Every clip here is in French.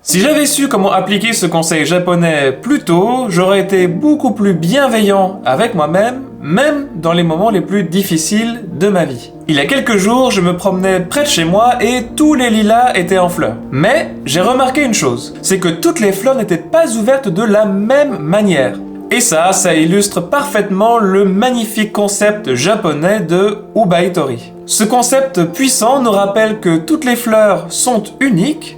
Si j'avais su comment appliquer ce conseil japonais plus tôt, j'aurais été beaucoup plus bienveillant avec moi-même, même dans les moments les plus difficiles de ma vie. Il y a quelques jours, je me promenais près de chez moi et tous les lilas étaient en fleurs. Mais j'ai remarqué une chose, c'est que toutes les fleurs n'étaient pas ouvertes de la même manière. Et ça illustre parfaitement le magnifique concept japonais de Ubaitori. Ce concept puissant nous rappelle que toutes les fleurs sont uniques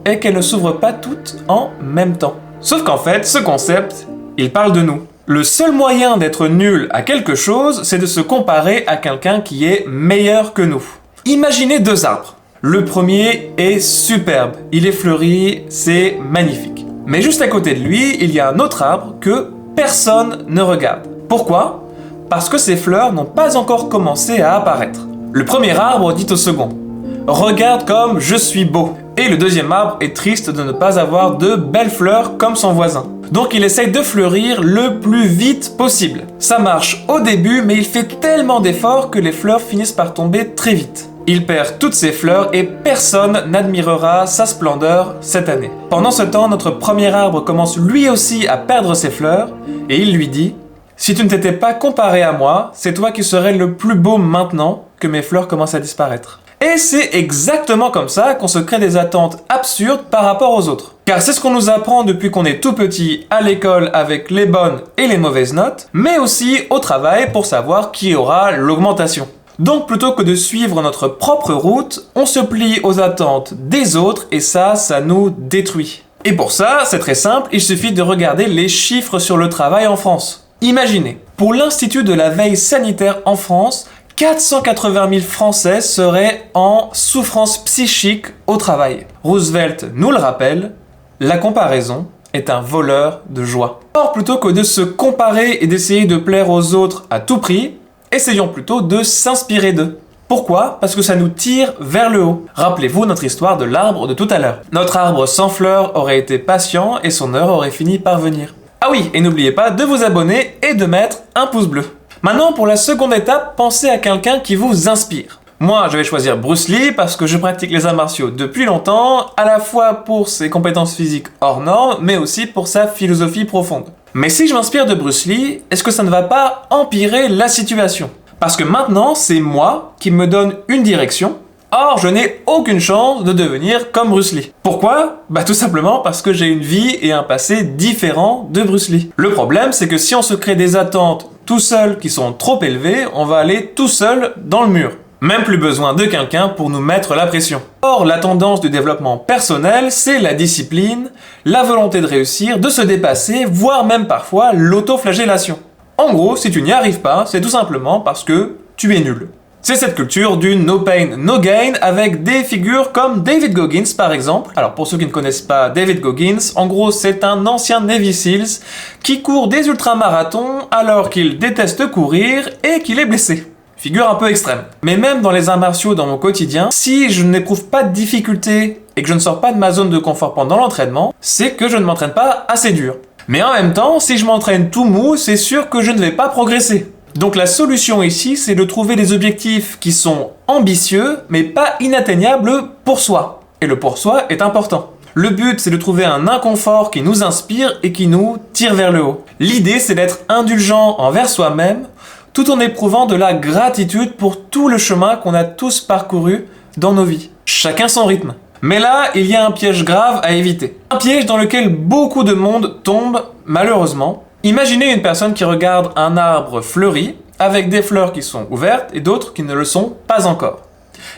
et qu'elles ne s'ouvrent pas toutes en même temps. Sauf qu'en fait, ce concept, il parle de nous. Le seul moyen d'être nul à quelque chose, c'est de se comparer à quelqu'un qui est meilleur que nous. Imaginez deux arbres. Le premier est superbe, il est fleuri, c'est magnifique. Mais juste à côté de lui, il y a un autre arbre que personne ne regarde. Pourquoi ? Parce que ces fleurs n'ont pas encore commencé à apparaître. Le premier arbre dit au second « Regarde comme je suis beau ». Et le deuxième arbre est triste de ne pas avoir de belles fleurs comme son voisin. Donc il essaye de fleurir le plus vite possible. Ça marche au début, mais il fait tellement d'efforts que les fleurs finissent par tomber très vite. Il perd toutes ses fleurs et personne n'admirera sa splendeur cette année. Pendant ce temps, notre premier arbre commence lui aussi à perdre ses fleurs et il lui dit « Si tu ne t'étais pas comparé à moi, c'est toi qui serais le plus beau maintenant que mes fleurs commencent à disparaître. » Et c'est exactement comme ça qu'on se crée des attentes absurdes par rapport aux autres. Car c'est ce qu'on nous apprend depuis qu'on est tout petit à l'école avec les bonnes et les mauvaises notes, mais aussi au travail pour savoir qui aura l'augmentation. Donc plutôt que de suivre notre propre route, on se plie aux attentes des autres et ça nous détruit. Et pour ça, c'est très simple, il suffit de regarder les chiffres sur le travail en France. Imaginez, pour l'Institut de la veille sanitaire en France, 480 000 Français seraient en souffrance psychique au travail. Roosevelt nous le rappelle, la comparaison est un voleur de joie. Or, plutôt que de se comparer et d'essayer de plaire aux autres à tout prix, essayons plutôt de s'inspirer d'eux. Pourquoi ? Parce que ça nous tire vers le haut. Rappelez-vous notre histoire de l'arbre de tout à l'heure. Notre arbre sans fleurs aurait été patient et son heure aurait fini par venir. Ah oui, et n'oubliez pas de vous abonner et de mettre un pouce bleu. Maintenant, pour la seconde étape, pensez à quelqu'un qui vous inspire. Moi, je vais choisir Bruce Lee parce que je pratique les arts martiaux depuis longtemps, à la fois pour ses compétences physiques hors normes, mais aussi pour sa philosophie profonde. Mais si je m'inspire de Bruce Lee, est-ce que ça ne va pas empirer la situation ? Parce que maintenant, c'est moi qui me donne une direction. Or, je n'ai aucune chance de devenir comme Bruce Lee. Pourquoi ? Tout simplement parce que j'ai une vie et un passé différents de Bruce Lee. Le problème, c'est que si on se crée des attentes tout seul qui sont trop élevées, on va aller tout seul dans le mur. Même plus besoin de quelqu'un pour nous mettre la pression. Or, la tendance du développement personnel, c'est la discipline, la volonté de réussir, de se dépasser, voire même parfois l'autoflagellation. En gros, si tu n'y arrives pas, c'est tout simplement parce que tu es nul. C'est cette culture du no pain, no gain avec des figures comme David Goggins par exemple. Alors pour ceux qui ne connaissent pas David Goggins, en gros c'est un ancien Navy Seals qui court des ultramarathons alors qu'il déteste courir et qu'il est blessé. Figure un peu extrême. Mais même dans les arts martiaux dans mon quotidien, si je n'éprouve pas de difficulté et que je ne sors pas de ma zone de confort pendant l'entraînement, c'est que je ne m'entraîne pas assez dur. Mais en même temps, si je m'entraîne tout mou, c'est sûr que je ne vais pas progresser. Donc la solution ici, c'est de trouver des objectifs qui sont ambitieux, mais pas inatteignables pour soi. Et le pour soi est important. Le but, c'est de trouver un inconfort qui nous inspire et qui nous tire vers le haut. L'idée, c'est d'être indulgent envers soi-même, tout en éprouvant de la gratitude pour tout le chemin qu'on a tous parcouru dans nos vies. Chacun son rythme. Mais là, il y a un piège grave à éviter. Un piège dans lequel beaucoup de monde tombe, malheureusement. Imaginez une personne qui regarde un arbre fleuri, avec des fleurs qui sont ouvertes et d'autres qui ne le sont pas encore.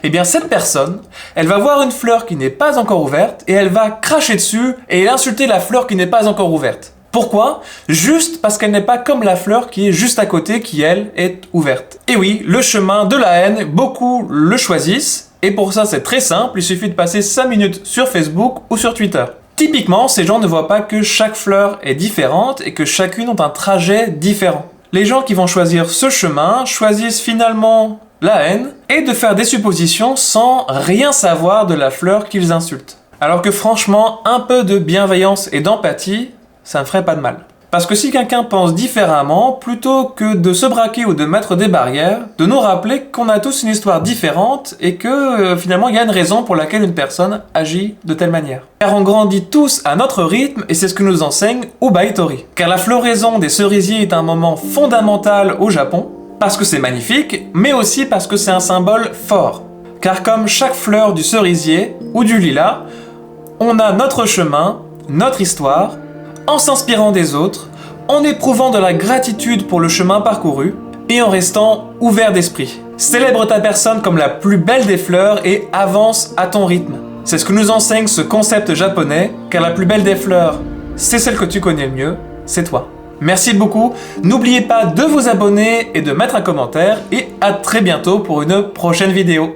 Eh bien cette personne, elle va voir une fleur qui n'est pas encore ouverte et elle va cracher dessus et insulter la fleur qui n'est pas encore ouverte. Pourquoi ? Juste parce qu'elle n'est pas comme la fleur qui est juste à côté qui, elle, est ouverte. Et oui, le chemin de la haine, beaucoup le choisissent, et pour ça c'est très simple, il suffit de passer 5 minutes sur Facebook ou sur Twitter. Typiquement, ces gens ne voient pas que chaque fleur est différente et que chacune a un trajet différent. Les gens qui vont choisir ce chemin choisissent finalement la haine et de faire des suppositions sans rien savoir de la fleur qu'ils insultent. Alors que franchement, un peu de bienveillance et d'empathie, ça ne ferait pas de mal. Parce que si quelqu'un pense différemment, plutôt que de se braquer ou de mettre des barrières, de nous rappeler qu'on a tous une histoire différente et que finalement il y a une raison pour laquelle une personne agit de telle manière. Car on grandit tous à notre rythme et c'est ce que nous enseigne Ubaitori. Car la floraison des cerisiers est un moment fondamental au Japon, parce que c'est magnifique, mais aussi parce que c'est un symbole fort. Car comme chaque fleur du cerisier ou du lilas, on a notre chemin, notre histoire, en s'inspirant des autres, en éprouvant de la gratitude pour le chemin parcouru et en restant ouvert d'esprit. Célèbre ta personne comme la plus belle des fleurs et avance à ton rythme. C'est ce que nous enseigne ce concept japonais, car la plus belle des fleurs, c'est celle que tu connais le mieux, c'est toi. Merci beaucoup, n'oubliez pas de vous abonner et de mettre un commentaire et à très bientôt pour une prochaine vidéo.